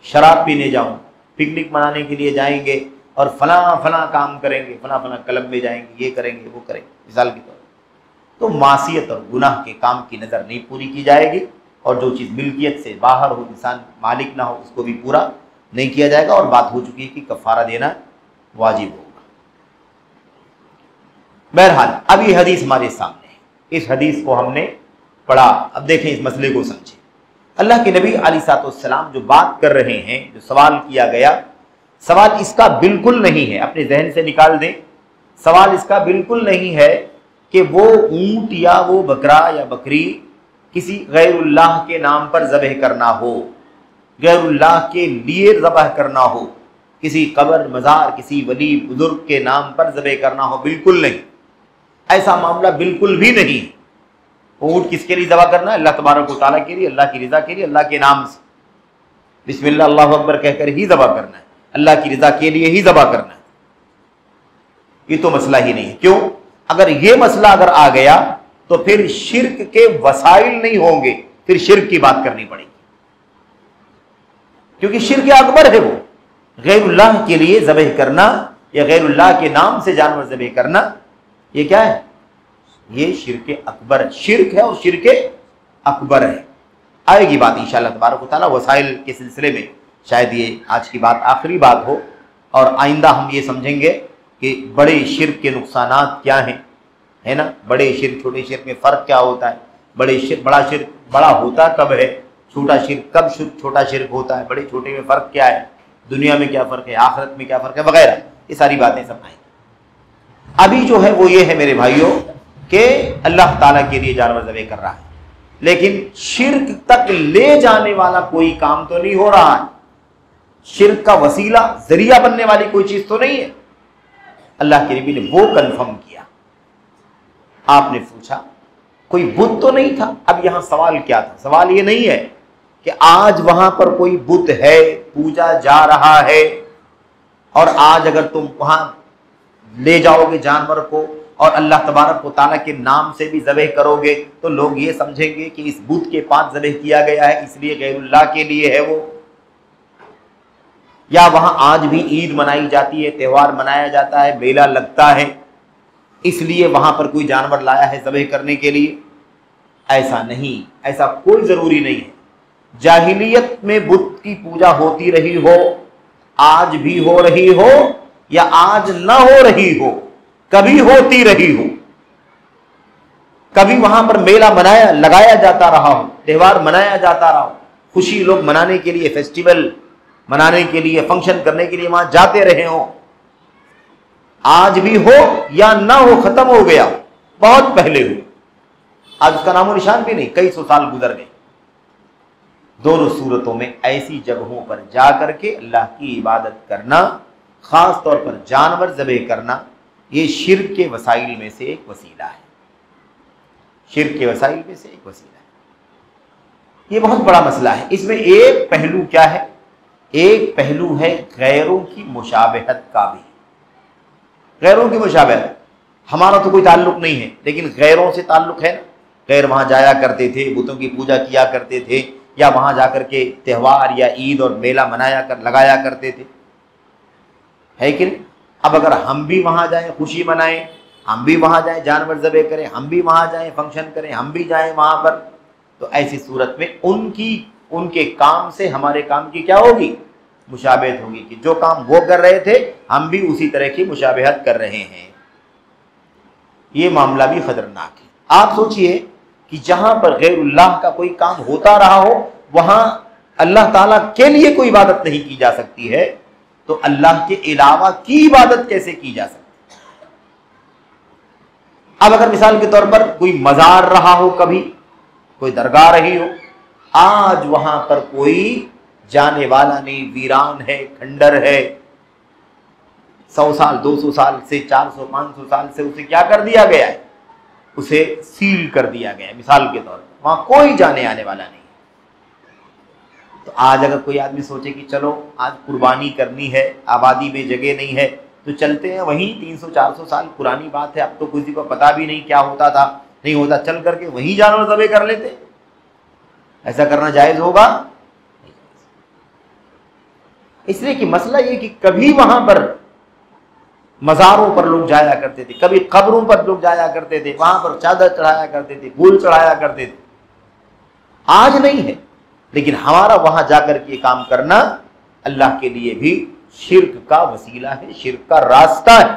شراب پینے جاؤں, پکنک منانے کے لیے جائیں گے اور فلاں کام کریں گے, فلاں کلب میں جائیں گے, یہ کریں گے, وہ کریں گے, مثال کے طور پر. تو معصیت اور گناہ کے کام کی نظر نہیں پوری کی جائے گی, اور جو چیز ملکیت سے باہر ہو, انسان مالک نہ ہو, اس کو بھی پورا نہیں کیا جائے گا. اور بات ہو چکی ہے کہ کفارہ دینا واجب ہوگا. بہرحال اب یہ حدیث ہمارے سامنے ہے, اس حدیث کو ہم نے پڑھا. اب دیکھیں اس مسئلے کو سمجھیں. اللہ کے نبی علیہ السلام جو بات کر رہے ہیں, جو سوال کیا گیا, سوال اس کا بالکل نہیں ہے, اپنے ذہن سے نکال دیں. سوال اس کا بالکل نہیں ہے کہ وہ اونٹ یا وہ بکرا یا بکری کسی غیر اللہ کے نام پر ذبح کرنا ہو, غیر اللہ کے لیے ذبح کرنا ہو, کسی قبر, مزار, کسی ولی بزرگ کے نام پر ذبح کرنا ہو. بالکل نہیں, ایسا معاملہ بالکل بھی نہیں. اونٹ کس کے لیے ذبح کرنا ہے؟ اللہ تبارک و تعالیٰ کے لیے, اللہ کی رضا کے لیے, اللہ کے نام سے بسم اللہ اللہ اکبر کہہ کر ہی ذبح کرنا ہے, اللہ کی رضا کے لیے ہی ذبح کرنا ہے. یہ تو مسئلہ ہی نہیں ہے. کیوں؟ اگر یہ مسئلہ اگر آ گیا تو پھر شرک کے وسائل نہیں ہوں گے, پھر شرک کی بات کرنی پڑے گی, کیونکہ شرک اکبر ہے. وہ غیر اللہ کے لیے ذبح کرنا یا غیر اللہ کے نام سے جانور ذبح کرنا, یہ کیا ہے؟ یہ شرک اکبر ہے. شرک ہے اور شرک اکبر ہے. آئے گی بات انشاءاللہ تبارک و تعالیٰ وسائل کے سلسلے میں. شاید یہ آج کی بات آخری بات ہو, اور آئندہ ہم یہ سمجھیں گے کہ بڑے شرک کے نقصانات کیا ہیں, ہے نا. بڑے شرک چھوٹے شرک میں فرق کیا ہوتا ہے, بڑا شرک بڑا ہوتا کب ہے, چھوٹا شرک کب چھوٹا شرک ہوتا ہے, بڑے چھوٹے میں فرق کیا ہے, دنیا میں کیا فرق ہے, آخرت میں کیا فرق ہے, وغیرہ. یہ ساری باتیں سب آئیں. ابھی جو ہے وہ یہ ہے میرے بھائیوں کہ اللہ تعالیٰ کے لیے جانور ذبح کر رہا ہے, لیکن شرک تک لے جانے والا کوئی کام تو نہیں ہو رہا ہے. شرک کا وسیلہ, ذریعہ بننے والی کوئی چیز تو نہیں ہے. اللہ کے نبی نے وہ کنفرم کیا. آپ نے پوچھا کوئی بت تو نہیں تھا. اب یہاں سوال کیا تھا؟ سوال یہ نہیں ہے کہ آج وہاں پر کوئی بت ہے, پوجا جا رہا ہے, اور آج اگر تم وہاں لے جاؤ گے جانور کو اور اللہ تبارک و تعالیٰ کے نام سے بھی ذبح کرو گے تو لوگ یہ سمجھیں گے کہ اس بت کے پاس ذبح کیا گیا ہے, اس لیے غیر اللہ کے لیے ہے وہ. یا وہاں آج بھی عید منائی جاتی ہے, تہوار منایا جاتا ہے, میلہ لگتا ہے, اس لیے وہاں پر کوئی جانور لایا ہے ذبح کرنے کے لیے. ایسا نہیں, ایسا کوئی ضروری نہیں ہے. جاہلیت میں بت کی پوجا ہوتی رہی ہو, آج بھی ہو رہی ہو, یا آج نہ ہو رہی ہو, کبھی ہوتی رہی ہو, کبھی وہاں پر میلہ لگایا جاتا رہا ہو, تہوار منایا جاتا رہا ہو, خوشی لوگ منانے کے لیے, فیسٹیول منانے کے لیے, فنکشن کرنے کے لیے وہاں جاتے رہے ہوں, آج بھی ہو یا نہ ہو, ختم ہو گیا, بہت پہلے ہو. آج اس کا نام و نشان بھی نہیں، کئی سو سال گزر گئے۔ دونوں صورتوں میں ایسی جگہوں پر جا کر کے اللہ کی عبادت کرنا، خاص طور پر جانور ذبح کرنا، یہ شرک کے وسائل میں سے ایک وسیلہ ہے، شرک کے وسائل میں سے ایک وسیلہ ہے۔ یہ بہت بڑا مسئلہ ہے۔ اس میں ایک پہلو کیا ہے؟ ایک پہلو ہے غیروں کی مشابہت کا بھی۔ غیروں کی مشابہت، ہمارا تو کوئی تعلق نہیں ہے لیکن غیروں سے تعلق ہے نا۔ غیر وہاں جایا کرتے تھے، بتوں کی پوجا کیا کرتے تھے، یا وہاں جا کر کے تہوار یا عید اور میلہ لگایا کرتے تھے، ہے کہ نہیں؟ اب اگر ہم بھی وہاں جائیں خوشی منائیں، ہم بھی وہاں جائیں جانور ذبح کریں، ہم بھی وہاں جائیں فنکشن کریں، ہم بھی جائیں وہاں پر، تو ایسی صورت میں ان کے کام سے ہمارے کام کی کیا ہوگی؟ مشابہت ہوگی، کہ جو کام وہ کر رہے تھے ہم بھی اسی طرح کی مشابہت کر رہے ہیں۔ یہ معاملہ بھی خطرناک ہے۔ آپ سوچئے کہ جہاں پر غیر اللہ کا کوئی کام ہوتا رہا ہو، وہاں اللہ تعالیٰ کے لیے کوئی عبادت نہیں کی جا سکتی ہے، تو اللہ کے علاوہ کی عبادت کیسے کی جا سکتی؟ اب اگر مثال کے طور پر کوئی مزار رہا ہو، کبھی کوئی درگاہ رہی ہو، آج وہاں پر کوئی جانے والا نہیں، ویران ہے، کھنڈر ہے، 100 سال 200 سال سے 400 500 سال سے اسے کیا کر دیا گیا ہے؟ اسے سیل کر دیا گیا ہے مثال کے طور پر، وہاں کوئی جانے آنے والا نہیں۔ تو آج اگر کوئی آدمی سوچے کہ چلو آج قربانی کرنی ہے، آبادی میں جگہ نہیں ہے، تو چلتے ہیں وہیں، 300 400 سال پرانی بات ہے، اب تو کسی کو پتا بھی نہیں کیا ہوتا تھا نہیں ہوتا، چل کر کے وہیں جانور ذبح کر لیتے۔ ایسا کرنا جائز ہوگا؟ اس لیے کہ مسئلہ یہ کہ کبھی وہاں پر مزاروں پر لوگ جایا کرتے تھے، کبھی قبروں پر لوگ جایا کرتے تھے، وہاں پر چادر چڑھایا کرتے تھے، پھول چڑھایا کرتے تھے۔ آج نہیں ہے، لیکن ہمارا وہاں جا کر کے کام کرنا اللہ کے لیے بھی شرک کا وسیلہ ہے، شرک کا راستہ ہے۔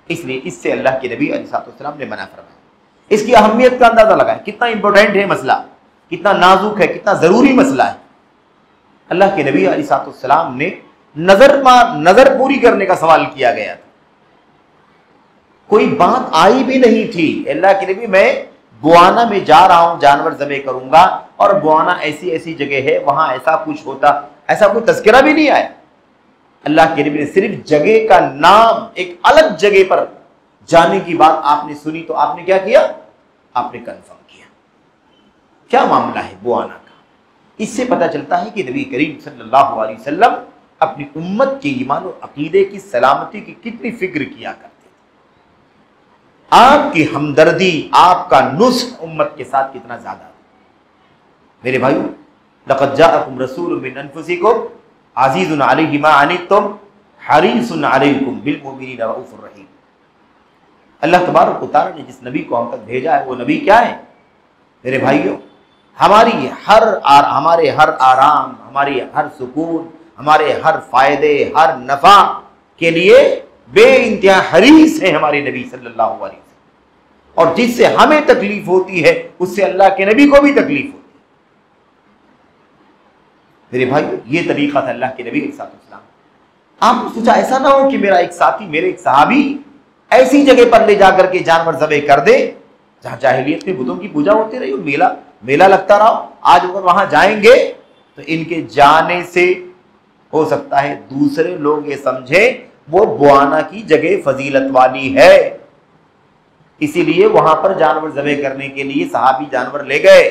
اس لیے اس سے اللہ کے نبی علیہ السلام نے منع فرمایا۔ اس کی اہمیت کا اندازہ لگائیں، کتنا امپورٹنٹ ہے مسئلہ، کتنا نازک ہے، کتنا ضروری مسئلہ ہے۔ اللہ کے نبی علیہ السلام نے نظر پوری کرنے کا سوال کیا گیا تھا، کوئی بات آئی بھی نہیں تھی۔ اللہ کے نبی میں بوانا میں جا رہا ہوں، جانور ذبح کروں گا، اور بوانا ایسی ایسی جگہ ہے، وہاں ایسا کچھ ہوتا، ایسا کوئی تذکرہ بھی نہیں آیا۔ اللہ کے نبی نے صرف جگہ کا نام، ایک الگ جگہ پر جانے کی بات آپ نے سنی تو آپ نے کیا کیا؟ آپ نے کنفرم کیا۔ کیا معاملہ ہے بوانا کا؟ اس سے پتہ چلتا ہے کہ نبی کریم صلی اللہ علیہ وسلم اپنی امت کے ایمان و عقیدے کی سلامتی کی کتنی فکر کیا کرتے تھے، آپ کی ہمدردی، آپ کا نصح امت کے ساتھ کتنا زیادہ تھا۔ میرے بھائیو، لقد جاءکم رسول من انفسکم عزیز علیہ ما عنتم حریص علیکم بالمؤمنین رؤوف الرحیم۔ اللہ تبارک و تعالیٰ نے جس نبی کو ہم تک بھیجا ہے وہ نبی کیا ہے؟ میرے بھائیو، ہمارے ہر آرام، ہماری ہر سکون، ہمارے ہر فائدے، ہر نفع کے لیے بے انتہا حریص ہیں ہمارے نبی صلی اللہ علیہ وسلم، اور جس سے ہمیں تکلیف ہوتی ہے اس سے اللہ کے نبی کو بھی تکلیف ہوتی ہے۔ میرے بھائی، یہ طریقہ تھا اللہ کے نبی علیہ السلام۔ آپ نے سوچا ایسا نہ ہو کہ میرا ایک ساتھی، میرے ایک صحابی ایسی جگہ پر لے جا کر کے جانور ذبح کر دے جہاں جاہلیت میں بتوں کی پوجا ہوتی رہی، میلہ لگتا رہا، آج اگر وہاں جائیں گے تو ان کے جانے سے ہو سکتا ہے دوسرے لوگ یہ سمجھیں وہ بوانا کی جگہ فضیلت والی ہے، اسی لیے وہاں پر جانور ذبح کرنے کے لیے صحابی جانور لے گئے۔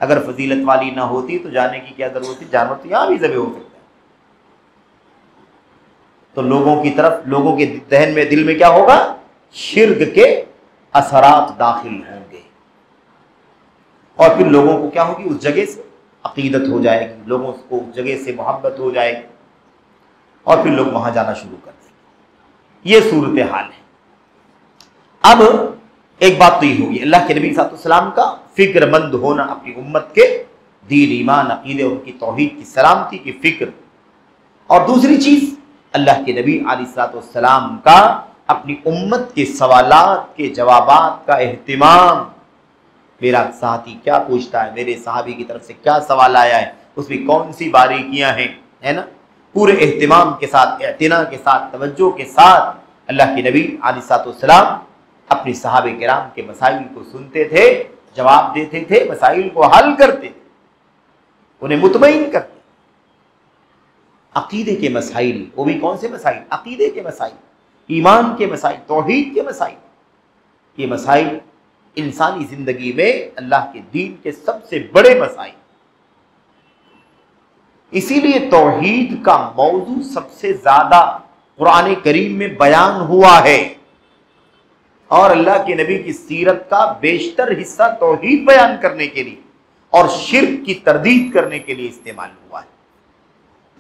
اگر فضیلت والی نہ ہوتی تو جانے کی کیا ضرورت تھی؟ جانور تو یہاں بھی ذبح ہو سکتا ہے۔ تو لوگوں کی طرف، لوگوں کے ذہن میں، دل میں کیا ہوگا؟ شرک کے اثرات داخل ہوں گے، اور پھر لوگوں کو کیا ہوگی؟ اس جگہ سے عقیدت ہو جائے گی، لوگوں کو اس جگہ سے محبت ہو جائے گی، اور پھر لوگ وہاں جانا شروع کر دیں گے۔ یہ صورتحال ہے۔ اب ایک بات تو یہ ہوگی، اللہ کے نبی صلی اللہ علیہ وسلم کا فکر مند ہونا اپنی امت کے دین، ایمان، عقیدے، ان کی توحید کی سلامتی کی فکر، اور دوسری چیز اللہ کے نبی علیہ السلام کا اپنی امت کے سوالات کے جوابات کا اہتمام۔ میرا ساتھی کیا پوچھتا ہے، میرے صحابی کی طرف سے کیا سوال آیا ہے، اس میں کون سی باریکیاں ہیں، ہے نا؟ پورے اہتمام کے ساتھ، اعتنا کے ساتھ، توجہ کے ساتھ اللہ کے نبی علیہ السلام اپنے صحابہ کرام کے مسائل کو سنتے تھے، جواب دیتے تھے، مسائل کو حل کرتے تھے، انہیں مطمئن کرتے۔ عقیدے کے مسائل، وہ بھی کون سے مسائل؟ عقیدے کے مسائل، ایمان کے مسائل، توحید کے مسائل۔ یہ مسائل انسانی زندگی میں اللہ کے دین کے سب سے بڑے مسائل۔ اسی لیے توحید کا موضوع سب سے زیادہ قرآن کریم میں بیان ہوا ہے، اور اللہ کے نبی کی سیرت کا بیشتر حصہ توحید بیان کرنے کے لیے اور شرک کی تردید کرنے کے لیے استعمال ہوا ہے۔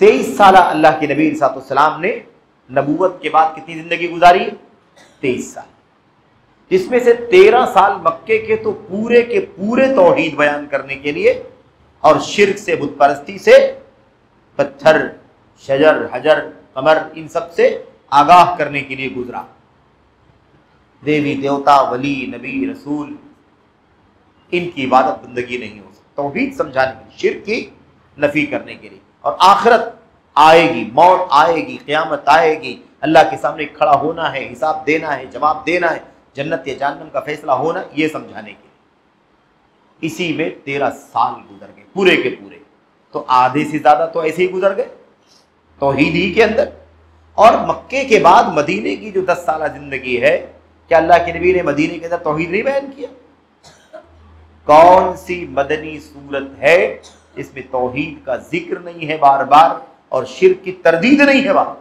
23 سالہ اللہ کے نبی صلی اللہ علیہ وسلم نے نبوت کے بعد کتنی زندگی گزاری ہے؟ 23 سال، جس میں سے 13 سال مکے کے تو پورے کے پورے توحید بیان کرنے کے لیے اور شرک سے، بت پرستی سے، پتھر، شجر، حجر، قمر، ان سب سے آگاہ کرنے کے لیے گزرا۔ دیوی دیوتا، ولی، نبی، رسول، ان کی عبادت بندگی نہیں ہو سکتی، توحید سمجھانے کے لیے، شرک کی نفی کرنے کے لیے۔ اور آخرت آئے گی، موت آئے گی، قیامت آئے گی، اللہ کے سامنے کھڑا ہونا ہے، حساب دینا ہے، جواب دینا ہے، جنت یا جہنم کا فیصلہ ہونا، یہ سمجھانے کے لیے اسی میں 13 سال گزر گئے پورے کے پورے۔ تو آدھے سے زیادہ تو ایسے ہی گزر گئے توحید ہی کے اندر۔ اور مکے کے بعد مدینے کی جو 10 سالہ زندگی ہے، کیا اللہ کے نبی نے مدینے کے اندر توحید نہیں بیان کیا؟ کون سی مدنی صورت ہے اس میں توحید کا ذکر نہیں ہے بار بار اور شرک کی تردید نہیں ہے بار؟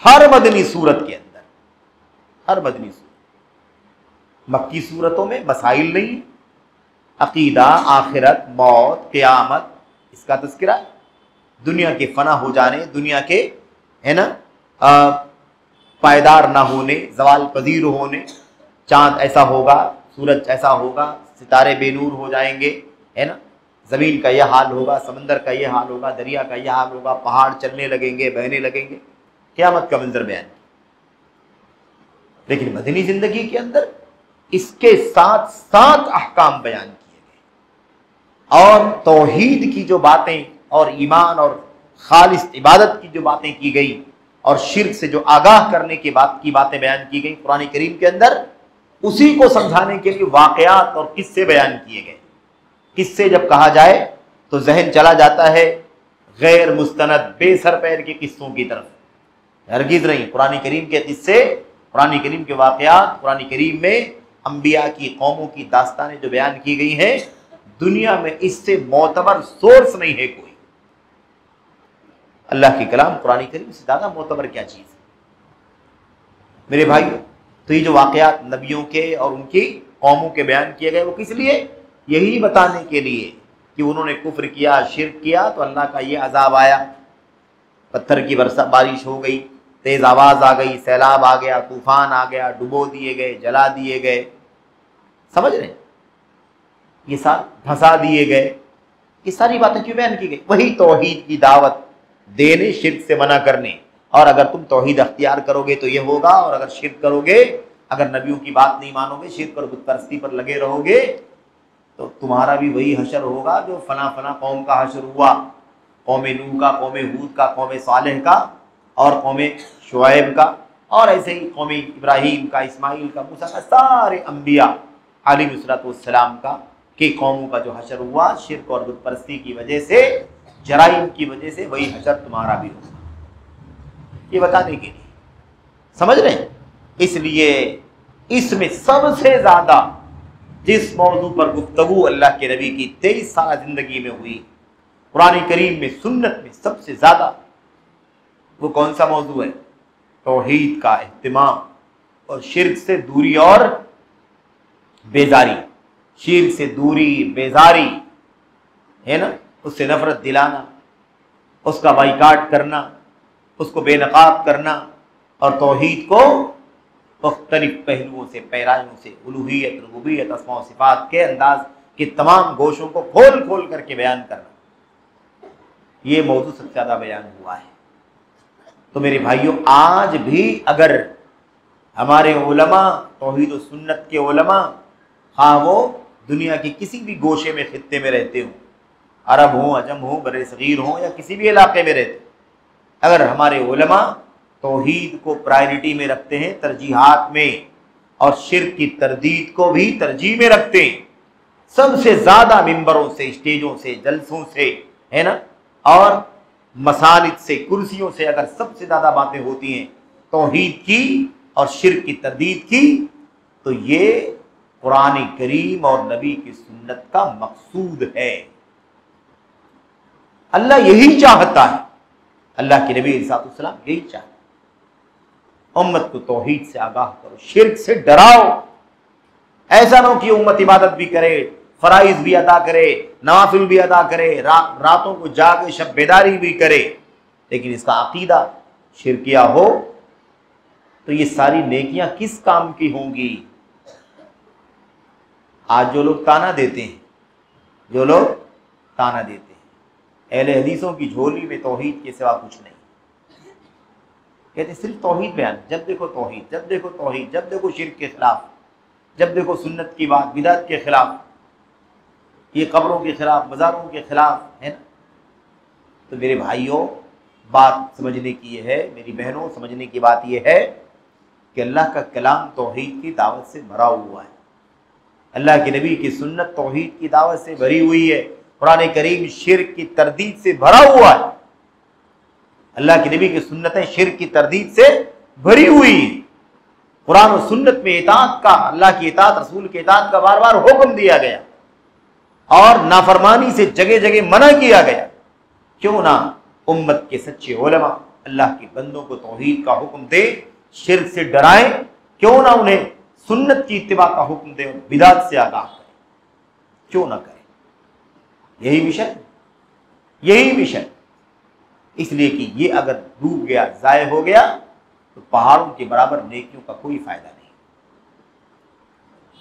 ہر مدنی صورت کے اندر، ہر مدنی صورت۔ مکی صورتوں میں مسائل نہیں، عقیدہ، آخرت، موت، قیامت، اس کا تذکرہ، دنیا کے فنا ہو جانے، دنیا کے ہے نا پائیدار نہ ہونے، زوال پذیر ہونے، چاند ایسا ہوگا، سورج ایسا ہوگا، ستارے بے نور ہو جائیں گے، ہے نا، زمین کا یہ حال ہوگا، سمندر کا یہ حال ہوگا، دریا کا یہ حال ہوگا، پہاڑ چلنے لگیں گے، بہنے لگیں گے، قیامت کا منظر بیان کیا۔ لیکن مدنی زندگی کے اندر اس کے ساتھ ساتھ احکام بیان کیے گئے، اور توحید کی جو باتیں اور ایمان اور خالص عبادت کی جو باتیں کی گئی اور شرک سے جو آگاہ کرنے کی باتیں بیان کی گئی قرآن کریم کے اندر، اسی کو سمجھانے کے لیے واقعات اور قصے بیان کیے گئے۔ قصے جب کہا جائے تو ذہن چلا جاتا ہے غیر مستند، بے سر پیر کے قصوں کی طرف، ہرگز نہیں۔ قرآن کریم کے قصے، قرآن کریم کے واقعات، قرآن کریم میں انبیاء کی قوموں کی داستانیں جو بیان کی گئی ہیں، دنیا میں اس سے معتبر سورس نہیں ہے کوئی۔ اللہ کی کلام قرآن کریم سے زیادہ معتبر کیا چیز ہے میرے بھائیو؟ تو یہ جو واقعات نبیوں کے اور ان کی قوموں کے بیان کیے گئے، وہ کس لیے؟ یہی بتانے کے لیے کہ انہوں نے کفر کیا، شرک کیا تو اللہ کا یہ عذاب آیا، پتھر کی بارش ہو گئی، تیز آواز آ گئی، سیلاب آ گیا، طوفان آ گیا، ڈبو دیے گئے، جلا دیے گئے، سمجھ رہے ہیں؟ یہ سب دھنسا دیے گئے۔ یہ ساری باتیں کیوں بیان کی گئی؟ وہی توحید کی دعوت دینے، شرک سے منع کرنے۔ اور اگر تم توحید اختیار کرو گے تو یہ ہوگا، اور اگر شرک کرو گے، اگر نبیوں کی بات نہیں مانو گے، شرک اور بت پرستی پر لگے رہو گے، تو تمہارا بھی وہی حشر ہوگا جو فلاں فلاں قوم کا حشر ہوا، قوم نوح کا، قوم ہود کا، قوم صالح کا، اور قوم شعیب کا، اور ایسے ہی قوم ابراہیم کا، اسماعیل کا، موسیٰ کا، سارے انبیاء علیہ السلام کا کہ قوموں کا جو حشر ہوا شرک اور بت پرستی کی وجہ سے، جرائم کی وجہ سے، وہی حشر تمہارا بھی ہوگا، یہ بتانے کے لیے۔ سمجھ رہے ہیں؟ اس لیے اس میں سب سے زیادہ جس موضوع پر گفتگو اللہ کے نبی کی 23 سالہ زندگی میں ہوئی، قرآن کریم میں، سنت میں سب سے زیادہ، وہ کون سا موضوع ہے؟ توحید کا اہتمام اور شرک سے دوری اور بیزاری، شرک سے دوری، بیزاری، ہے نا، اس سے نفرت دلانا، اس کا بائیکاٹ کرنا، اس کو بے نقاب کرنا، اور توحید کو مختلف پہلوؤں سے، پیرائیوں سے، الوہیت، ربوبیت، اسماء و صفات کے انداز کے تمام گوشوں کو کھول کھول کر کے بیان کرنا، یہ موضوع سب سے زیادہ بیان ہوا ہے۔ تو میرے بھائیوں، آج بھی اگر ہمارے علماء، توحید و سنت کے علماء، ہاں وہ دنیا کے کسی بھی گوشے میں، خطے میں رہتے ہوں، عرب ہوں، عجم ہوں، بر صغیر ہوں، یا کسی بھی علاقے میں رہتے، اگر ہمارے علماء توحید کو پرائرٹی میں رکھتے ہیں، ترجیحات میں، اور شرک کی تردید کو بھی ترجیح میں رکھتے ہیں. سب سے زیادہ ممبروں سے، اسٹیجوں سے، جلسوں سے، ہے نا، اور مساجد سے، کرسیوں سے اگر سب سے زیادہ باتیں ہوتی ہیں توحید کی اور شرک کی تردید کی، تو یہ قرآن کریم اور نبی کی سنت کا مقصود ہے. اللہ یہی چاہتا ہے، اللہ کے نبی علیہ السلام یہی چاہتا ہے. امت کو توحید سے آگاہ کرو، شرک سے ڈراؤ. ایسا نہ ہو کہ امت عبادت بھی کرے، فرائض بھی ادا کرے، نوافل بھی ادا کرے، راتوں کو جاگے شب بیداری بھی کرے، لیکن اس کا عقیدہ شرکیہ ہو تو یہ ساری نیکیاں کس کام کی ہوں گی؟ آج جو لوگ تانا دیتے ہیں، اہل حدیثوں کی جھولی میں توحید کے سوا کچھ نہیں. کہتے صرف توحید بیان، جب دیکھو توحید، جب دیکھو توحید، جب دیکھو شرک کے خلاف، جب دیکھو سنت کی بات، بدعت کے خلاف، یہ قبروں کے خلاف، مزاروں کے خلاف، ہے نا. تو میرے بھائیوں، بات سمجھنے کی یہ ہے، میری بہنوں سمجھنے کی بات یہ ہے کہ اللہ کا کلام توحید کی دعوت سے بھرا ہوا ہے. اللہ کے نبی کی سنت توحید کی دعوت سے بھری ہوئی ہے. قرآن کریم شرک کی تردید سے بھرا ہوا ہے. اللہ کے نبی کی سنتیں شرک کی تردید سے بھری ہوئی ہیں. قرآن و سنت میں اطاعت کا، اللہ کی اطاعت، رسول کی اطاعت کا بار بار حکم دیا گیا اور نافرمانی سے جگہ جگہ منع کیا گیا. کیوں نہ امت کے سچے علماء اللہ کے بندوں کو توحید کا حکم دے، شرک سے ڈرائیں، کیوں نہ انہیں سنت کی اتباع کا حکم دے اور بدعت سے آگاہ کریں، کیوں نہ کریں؟ یہی مشن. اس لیے کہ یہ اگر ڈوب گیا، ضائع ہو گیا، تو پہاڑوں کے برابر نیکیوں کا کوئی فائدہ نہیں.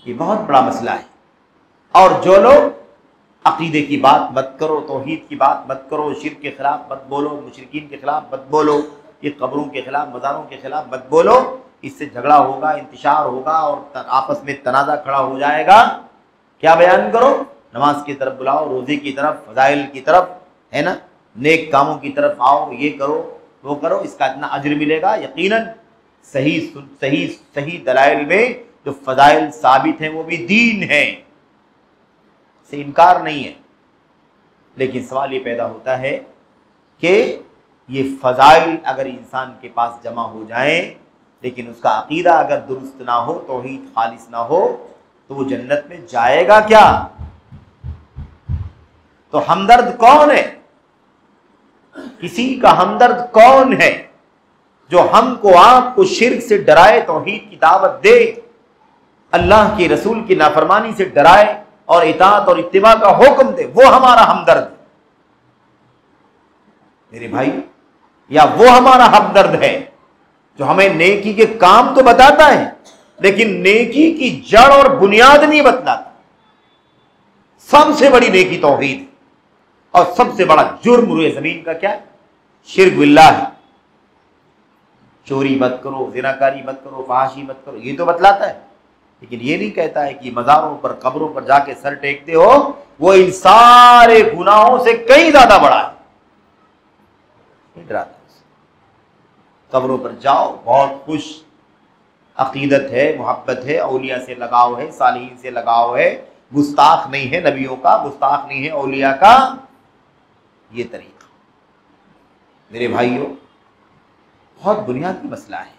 یہ بہت بڑا مسئلہ ہے. اور جو لوگ عقیدے کی بات مت کرو، توحید کی بات مت کرو، شرک کے خلاف مت بولو، مشرکین کے خلاف مت بولو، یہ قبروں کے خلاف، مزاروں کے خلاف مت بولو، اس سے جھگڑا ہوگا، انتشار ہوگا اور آپس میں تنازع کھڑا ہو جائے گا. کیا بیان کرو؟ نماز کی طرف بلاؤ، روزے کی طرف، فضائل کی طرف، ہے نا، نیک کاموں کی طرف آؤ، یہ کرو وہ کرو، اس کا اتنا اجر ملے گا. یقیناً صحیح دلائل میں جو فضائل ثابت ہیں وہ بھی دین ہیں، سے انکار نہیں ہے. لیکن سوال یہ پیدا ہوتا ہے کہ یہ فضائل اگر انسان کے پاس جمع ہو جائیں لیکن اس کا عقیدہ اگر درست نہ ہو، توحید خالص نہ ہو، تو وہ جنت میں جائے گا کیا؟ تو ہمدرد کون ہے؟ کسی کا ہمدرد کون ہے جو ہم کو، آپ کو شرک سے ڈرائے، توحید کی دعوت دے، اللہ کے رسول کی نافرمانی سے ڈرائے اور اطاعت اور اتباع کا حکم دے؟ وہ ہمارا ہمدرد میرے بھائی، یا وہ ہمارا ہمدرد ہے جو ہمیں نیکی کے کام تو بتاتا ہے لیکن نیکی کی جڑ اور بنیاد نہیں بتلاتا. سب سے بڑی نیکی توحید اور سب سے بڑا جرم روئے زمین کا کیا ہے؟ شرک باللہ ہے. چوری مت کرو، زناکاری مت کرو، فحاشی مت کرو، یہ تو بتلاتا ہے، لیکن یہ نہیں کہتا ہے کہ مزاروں پر، قبروں پر جا کے سر ٹیکتے ہو وہ ان سارے گناہوں سے کہیں زیادہ بڑا ہے. ڈراتا ہے. قبروں پر جاؤ، بہت خوش عقیدت ہے، محبت ہے، اولیاء سے لگاؤ ہے، صالحین سے لگاؤ ہے، گستاخ نہیں ہے نبیوں کا، گستاخ نہیں ہے اولیاء کا. یہ طریقہ میرے بھائیوں بہت بنیادی مسئلہ ہے.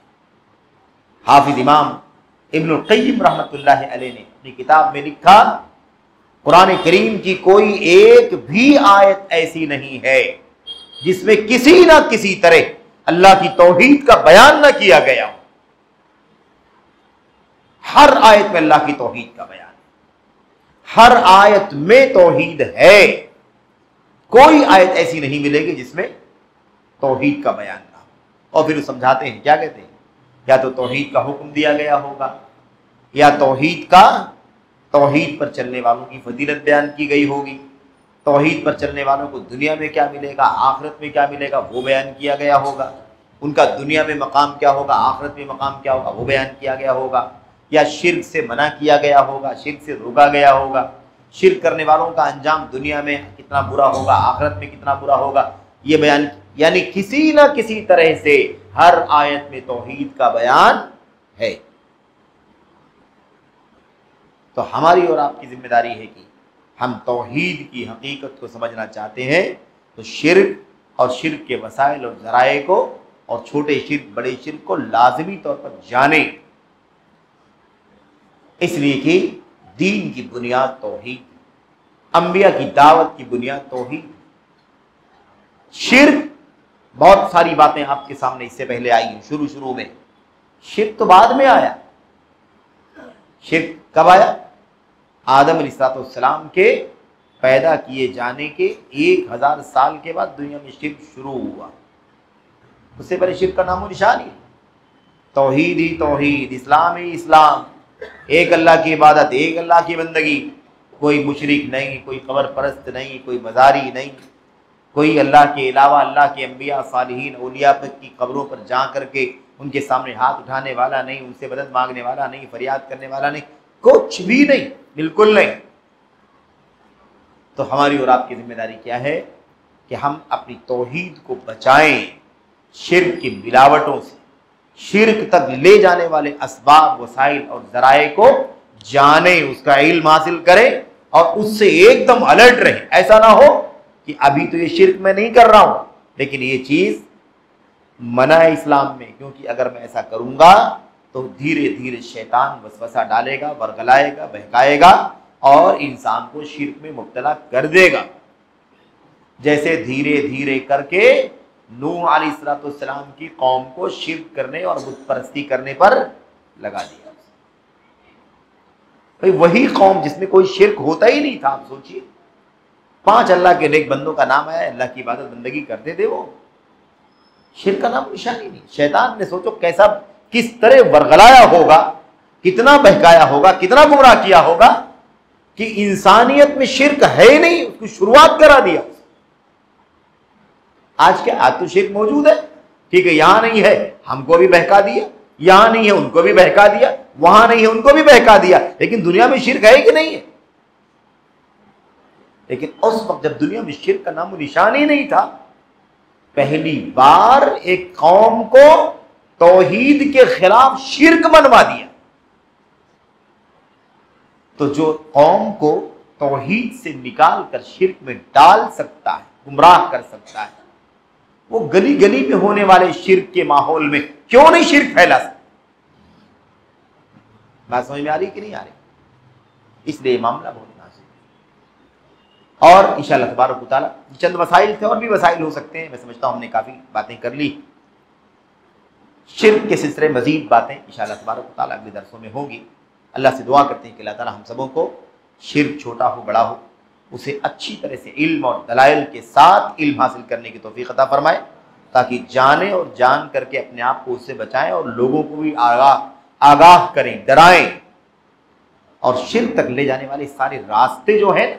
حافظ امام ابن القیم رحمۃ اللہ علیہ نے اپنی کتاب میں لکھا، قرآن کریم کی کوئی ایک بھی آیت ایسی نہیں ہے جس میں کسی نہ کسی طرح اللہ کی توحید کا بیان نہ کیا گیا ہو. ہر آیت میں اللہ کی توحید کا بیان ہے، ہر آیت میں توحید ہے. کوئی آیت ایسی نہیں ملے گی جس میں توحید کا بیان نہ ہو. اور پھر سمجھاتے ہیں، کیا کہتے ہیں؟ یا تو توحید کا حکم دیا گیا ہوگا، یا توحید پر چلنے والوں کی فضیلت بیان کی گئی ہوگی. توحید پر چلنے والوں کو دنیا میں کیا ملے گا، آخرت میں کیا ملے گا، وہ بیان کیا گیا ہوگا. ان کا دنیا میں مقام کیا ہوگا، آخرت میں مقام کیا ہوگا، وہ بیان کیا گیا ہوگا. یا شرک سے منع کیا گیا ہوگا، شرک سے روکا گیا ہوگا. شرک کرنے والوں کا انجام دنیا میں کتنا برا ہوگا، آخرت میں کتنا برا ہوگا، یہ بیان. یعنی کسی نہ کسی طرح سے ہر آیت میں توحید کا بیان ہے. تو ہماری اور آپ کی ذمہ داری ہے کہ ہم توحید کی حقیقت کو سمجھنا چاہتے ہیں تو شرک اور شرک کے وسائل اور ذرائع کو اور چھوٹے شرک بڑے شرک کو لازمی طور پر جانیں، اس لیے کہ دین کی بنیاد توحید، انبیاء کی دعوت کی بنیاد توحید۔ شرک بہت ساری باتیں آپ کے سامنے اس سے پہلے آئی ہیں، شروع میں شرک تو بعد میں آیا۔ شرک کب آیا؟ آدم علیہ السلام کے پیدا کیے جانے کے 1000 سال کے بعد دنیا میں شرک شروع ہوا۔ اس سے پہلے شرک کا نام و نشان ہی توحید ہی توحید، اسلام ہی اسلام، ایک اللہ کی عبادت، ایک اللہ کی بندگی، کوئی مشرک نہیں، کوئی قبر پرست نہیں، کوئی مزاری نہیں، کوئی اللہ کے علاوہ اللہ کے انبیاء صالحین اولیاء کی قبروں پر جا کر کے ان کے سامنے ہاتھ اٹھانے والا نہیں، ان سے مدد مانگنے والا نہیں، فریاد کرنے والا نہیں، کچھ بھی نہیں، بالکل نہیں۔ تو ہماری اور آپ کی ذمہ داری کیا ہے کہ ہم اپنی توحید کو بچائیں شرک کی ملاوٹوں سے، شرک تک لے جانے والے اسباب، وسائل اور ذرائع کو جانیں، اس کا علم حاصل کریں اور اس سے ایک دم الرٹ رہیں۔ ایسا نہ ہو کہ ابھی تو یہ شرک میں نہیں کر رہا ہوں لیکن یہ چیز منع ہے اسلام میں، کیونکہ اگر میں ایسا کروں گا تو دھیرے دھیرے شیطان وسوسہ ڈالے گا، ورگلائے گا، بہکائے گا اور انسان کو شرک میں مبتلا کر دے گا، جیسے دھیرے دھیرے کر کے نوح علیہ السلام کی قوم کو شرک کرنے اور بت پرستی کرنے پر لگا دیا۔ بھئی وہی قوم جس میں کوئی شرک ہوتا ہی نہیں تھا، آپ سوچئے 5 اللہ کے نیک بندوں کا نام آیا، اللہ کی عبادت بندگی کرتے تھے، وہ شرک کا نام نشان ہی نہیں۔ شیطان نے سوچو کیسا، کس طرح ورگلایا ہوگا، کتنا بہکایا ہوگا، کتنا گمراہ کیا ہوگا کہ انسانیت میں شرک ہے ہی نہیں، اس کو شروعات کرا دیا۔ آج کیا، آج تو شرک موجود ہے، ٹھیک ہے، یہاں نہیں ہے ہم کو بھی بہکا دیا، یہاں نہیں ہے ان کو بھی بہکا دیا، وہاں نہیں ہے ان کو بھی بہکا دیا، لیکن دنیا میں شرک ہے کہ نہیں ہے؟ لیکن اس وقت جب دنیا میں شرک کا نام و نشان ہی نہیں تھا، پہلی بار ایک قوم کو توحید کے خلاف شرک منوا دیا۔ تو جو قوم کو توحید سے نکال کر شرک میں ڈال سکتا ہے، گمراہ کر سکتا ہے، وہ گلی گلی میں ہونے والے شرک کے ماحول میں کیوں نہیں شرک پھیلا سکتا؟ بات سمجھ میں آ رہی کہ نہیں آ رہی؟ اس لیے معاملہ بہت نازک ہے۔ اور انشاءاللہ تبارک و تعالیٰ چند وسائل تھے، اور بھی وسائل ہو سکتے ہیں، میں سمجھتا ہوں ہم نے کافی باتیں کر لی۔ شرک کے سلسلے مزید باتیں انشاءاللہ تبارک و تعالیٰ اگلے درسوں میں ہوں گی۔ اللہ سے دعا کرتے ہیں کہ اللہ تعالیٰ ہم سبوں کو شرک چھوٹا ہو بڑا ہو اسے اچھی طرح سے علم اور دلائل کے ساتھ علم حاصل کرنے کی توفیق عطا فرمائے، تاکہ جانیں اور جان کر کے اپنے آپ کو اس سے بچائیں اور لوگوں کو بھی آگاہ کریں، ڈرائیں، اور شرک تک لے جانے والے سارے راستے جو ہیں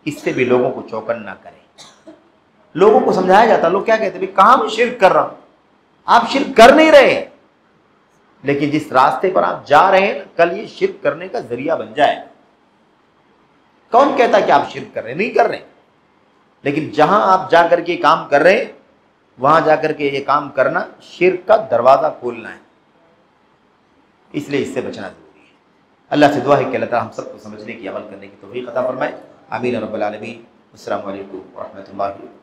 اس سے بھی لوگوں کو چوکن نہ کریں۔ لوگوں کو سمجھایا جاتا، لوگ کیا کہتے ہیں، کہاں میں شرک کر رہا ہوں؟ آپ شرک کر نہیں رہے ہیں، لیکن جس راستے پر آپ جا رہے ہیں کل یہ شرک کرنے کا ذریعہ بن جائے۔ کون کہتا کہ آپ شرک کر رہے ہیں؟ نہیں کر رہے ہیں، لیکن جہاں آپ جا کر کے کام کر رہے ہیں وہاں جا کر کے یہ کام کرنا شرک کا دروازہ کھولنا ہے، اس لیے اس سے بچنا ضروری ہے۔ اللہ سے دعا ہے کہ اللہ تعالیٰ ہم سب کو سمجھنے کی، عمل کرنے کی توفیق عطا فرمائے۔ آمین رب العالمین۔ السلام علیکم ورحمۃ اللہ۔